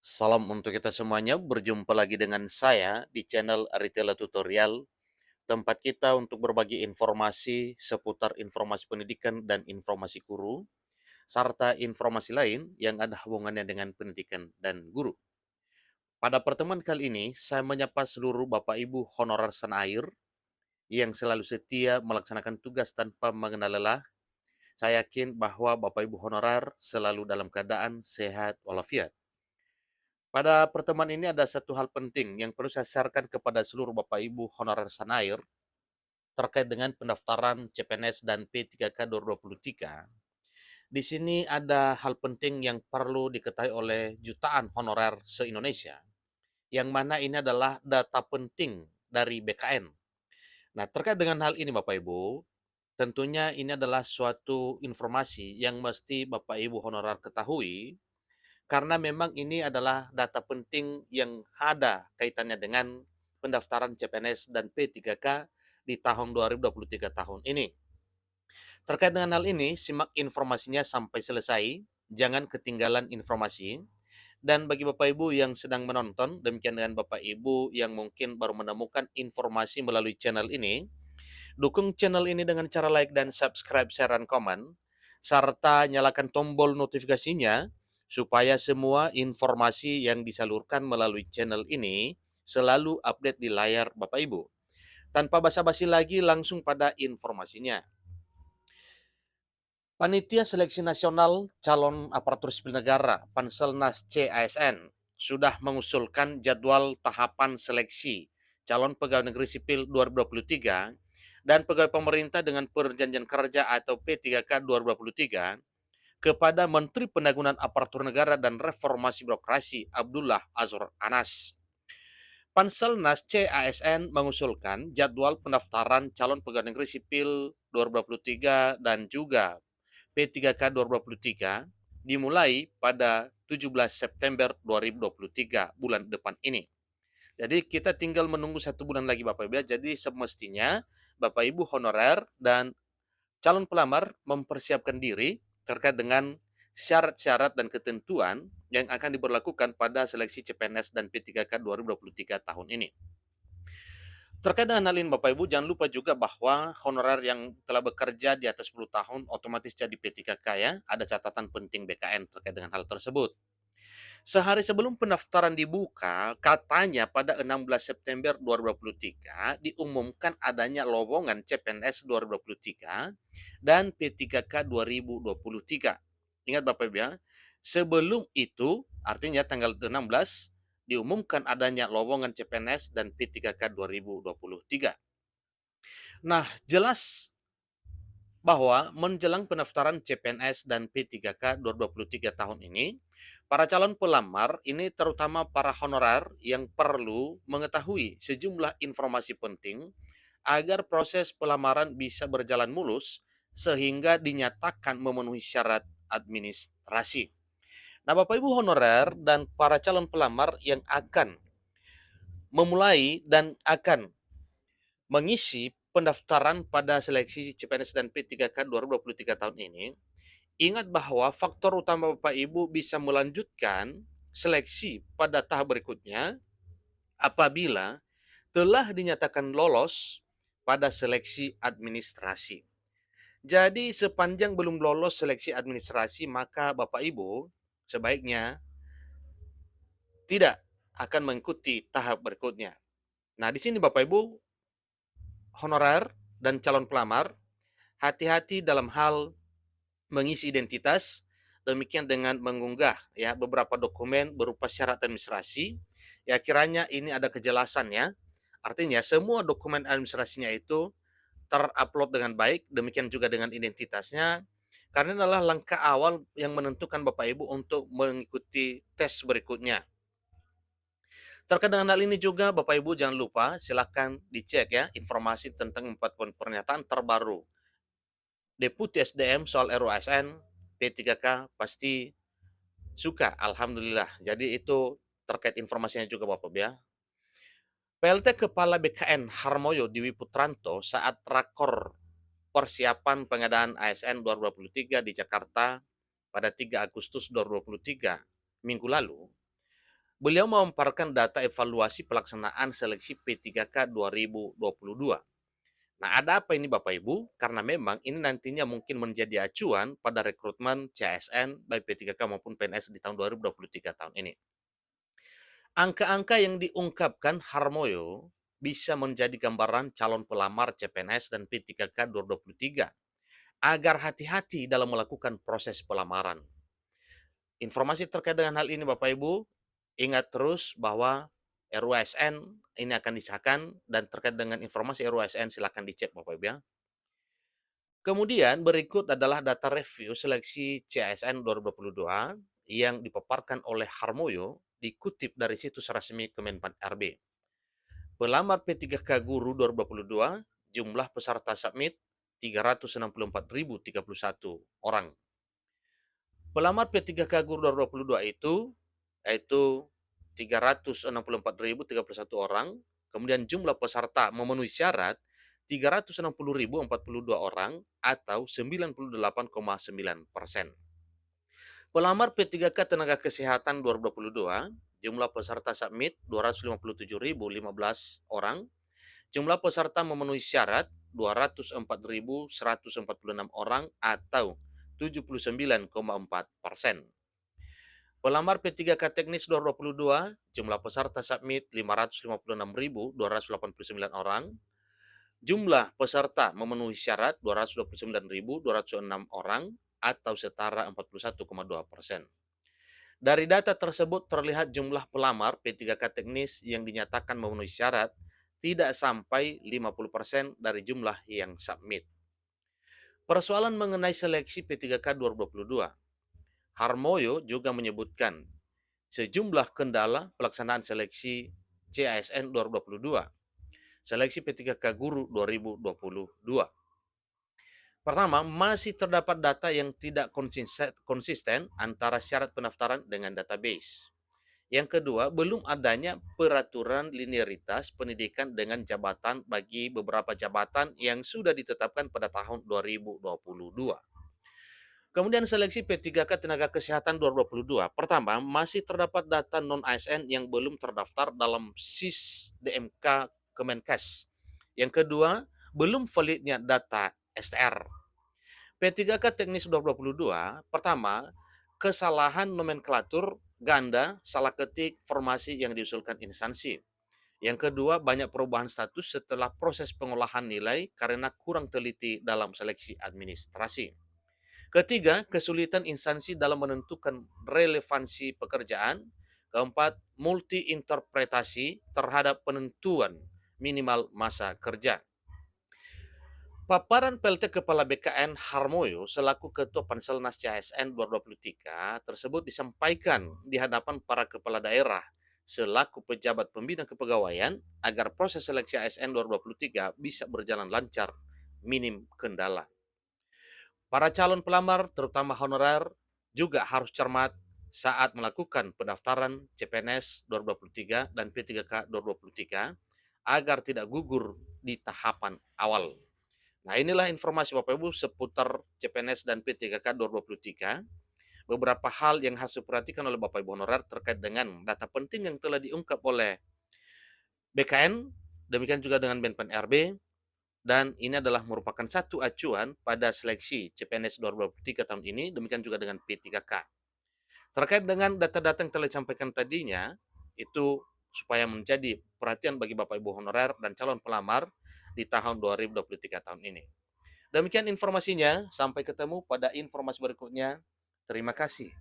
Salam untuk kita semuanya, berjumpa lagi dengan saya di channel Aritela Tutorial, tempat kita untuk berbagi informasi seputar informasi pendidikan dan informasi guru, serta informasi lain yang ada hubungannya dengan pendidikan dan guru. Pada pertemuan kali ini, saya menyapa seluruh Bapak Ibu honorer Senair yang selalu setia melaksanakan tugas tanpa mengenal lelah. Saya yakin bahwa Bapak Ibu honorer selalu dalam keadaan sehat walafiat. Pada pertemuan ini ada satu hal penting yang perlu saya sharekan kepada seluruh Bapak Ibu honorer Sanair terkait dengan pendaftaran CPNS dan P3K 2023. Di sini ada hal penting yang perlu diketahui oleh jutaan honorer se-Indonesia, yang mana ini adalah data penting dari BKN. Nah, terkait dengan hal ini Bapak Ibu, tentunya ini adalah suatu informasi yang mesti Bapak Ibu honorer ketahui karena memang ini adalah data penting yang ada kaitannya dengan pendaftaran CPNS dan P3K di tahun 2023 tahun ini. Terkait dengan hal ini, simak informasinya sampai selesai, jangan ketinggalan informasi. Dan bagi Bapak Ibu yang sedang menonton, demikian dengan Bapak Ibu yang mungkin baru menemukan informasi melalui channel ini, dukung channel ini dengan cara like dan subscribe, share, dan komen, serta nyalakan tombol notifikasinya supaya semua informasi yang disalurkan melalui channel ini selalu update di layar Bapak Ibu. Tanpa basa-basi lagi, langsung pada informasinya. Panitia Seleksi Nasional Calon Aparatur Sipil Negara Panselnas CASN sudah mengusulkan jadwal tahapan seleksi calon pegawai negeri sipil 2023 dan pegawai pemerintah dengan perjanjian kerja atau P3K 2023 kepada Menteri Pendagunan Aparatur Negara dan Reformasi Birokrasi Abdullah Azwar Anas. Panselnas CASN mengusulkan jadwal pendaftaran calon pegawai negeri sipil 2023 dan juga P3K 2023 dimulai pada 17 September 2023 bulan depan ini. Jadi kita tinggal menunggu 1 bulan lagi Bapak Ibu ya. Jadi semestinya Bapak Ibu honorer dan calon pelamar mempersiapkan diri terkait dengan syarat-syarat dan ketentuan yang akan diberlakukan pada seleksi CPNS dan P3K 2023 tahun ini. Terkait dengan hal ini Bapak Ibu, jangan lupa juga bahwa honorer yang telah bekerja di atas 10 tahun otomatis jadi P3K ya. Ada catatan penting BKN terkait dengan hal tersebut. Sehari sebelum pendaftaran dibuka, katanya pada 16 September 2023 diumumkan adanya lowongan CPNS 2023 dan P3K 2023. Ingat Bapak Ibu ya, sebelum itu artinya tanggal 16 diumumkan adanya lowongan CPNS dan P3K 2023. Nah, jelas bahwa menjelang pendaftaran CPNS dan P3K 2023 tahun ini, para calon pelamar ini terutama para honorer yang perlu mengetahui sejumlah informasi penting agar proses pelamaran bisa berjalan mulus sehingga dinyatakan memenuhi syarat administrasi. Nah, Bapak Ibu honorer dan para calon pelamar yang akan memulai dan akan mengisi pendaftaran pada seleksi CPNS dan P3K 2023 tahun ini, ingat bahwa faktor utama Bapak Ibu bisa melanjutkan seleksi pada tahap berikutnya apabila telah dinyatakan lolos pada seleksi administrasi. Jadi sepanjang belum lolos seleksi administrasi, maka Bapak Ibu sebaiknya tidak akan mengikuti tahap berikutnya. Nah, di sini Bapak Ibu honorer dan calon pelamar, hati-hati dalam hal mengisi identitas, demikian dengan mengunggah ya beberapa dokumen berupa syarat administrasi. Ya kiranya ini ada kejelasan ya. Artinya semua dokumen administrasinya itu terupload dengan baik, demikian juga dengan identitasnya. Karena adalah langkah awal yang menentukan Bapak Ibu untuk mengikuti tes berikutnya. Terkait dengan hal ini juga Bapak Ibu jangan lupa silakan dicek ya informasi tentang 4 poin pernyataan terbaru Deputi SDM soal RUASN P3K pasti suka, alhamdulillah. Jadi itu terkait informasinya juga Bapak ya. PLT Kepala BKN Harmoyo Dewi Putranto saat rakor persiapan pengadaan ASN 2023 di Jakarta pada 3 Agustus 2023 minggu lalu Beliau memaparkan data evaluasi pelaksanaan seleksi P3K 2022. Nah, ada apa ini Bapak Ibu? Karena memang ini nantinya mungkin menjadi acuan pada rekrutmen CSN baik P3K maupun PNS di tahun 2023 tahun ini. Angka-angka yang diungkapkan Harmoyo bisa menjadi gambaran calon pelamar CPNS dan P3K 2023 agar hati-hati dalam melakukan proses pelamaran. Informasi terkait dengan hal ini Bapak Ibu, ingat terus bahwa RUSN ini akan disahkan dan terkait dengan informasi RUSN silakan dicek Bapak Ibu ya. Kemudian berikut adalah data review seleksi CASN 2022 yang dipaparkan oleh Harmoyo dikutip dari situs resmi Kemenpan RB. Pelamar P3K Guru 2022, jumlah peserta submit 364.031 orang. Pelamar P3K Guru 2022 yaitu 364.031 orang, kemudian jumlah peserta memenuhi syarat 360.042 orang atau 98,9%. Pelamar P3K Tenaga Kesehatan 2022, jumlah peserta submit 257.015 orang, jumlah peserta memenuhi syarat 204.146 orang atau 79,4%. Pelamar P3K Teknis 2022, jumlah peserta submit 556.289 orang, jumlah peserta memenuhi syarat 229.206 orang atau setara 41,2%. Dari data tersebut terlihat jumlah pelamar P3K teknis yang dinyatakan memenuhi syarat tidak sampai 50% dari jumlah yang submit. Persoalan mengenai seleksi P3K 2022. Harmoyo juga menyebutkan sejumlah kendala pelaksanaan seleksi CASN 2022. Seleksi P3K Guru 2022. Pertama, masih terdapat data yang tidak konsisten antara syarat pendaftaran dengan database. Yang kedua, belum adanya peraturan linearitas pendidikan dengan jabatan bagi beberapa jabatan yang sudah ditetapkan pada tahun 2022. Kemudian seleksi P3K Tenaga Kesehatan 2022. Pertama, masih terdapat data non-ASN yang belum terdaftar dalam SIS DMK Kemenkes. Yang kedua, belum validnya data STR. P3K Teknis 2022, pertama, kesalahan nomenklatur ganda, salah ketik formasi yang diusulkan instansi. Yang kedua, banyak perubahan status setelah proses pengolahan nilai karena kurang teliti dalam seleksi administrasi. Ketiga, kesulitan instansi dalam menentukan relevansi pekerjaan. Keempat, multi-interpretasi terhadap penentuan minimal masa kerja. Paparan PLT Kepala BKN Harmoyo selaku Ketua Panselnas CASN 2023 tersebut disampaikan di hadapan para kepala daerah selaku pejabat pembina kepegawaian agar proses seleksi ASN 2023 bisa berjalan lancar, minim kendala. Para calon pelamar, terutama honorer, juga harus cermat saat melakukan pendaftaran CPNS 2023 dan P3K 2023 agar tidak gugur di tahapan awal. Nah, inilah informasi Bapak Ibu seputar CPNS dan P3K 2023. Beberapa hal yang harus diperhatikan oleh Bapak Ibu honorer terkait dengan data penting yang telah diungkap oleh BKN, demikian juga dengan Menpan RB, dan ini adalah merupakan satu acuan pada seleksi CPNS 2023 tahun ini, demikian juga dengan P3K. Terkait dengan data-data yang telah disampaikan tadinya, itu supaya menjadi perhatian bagi Bapak Ibu honorer dan calon pelamar di tahun 2023 tahun ini. Demikian informasinya, sampai ketemu pada informasi berikutnya. Terima kasih.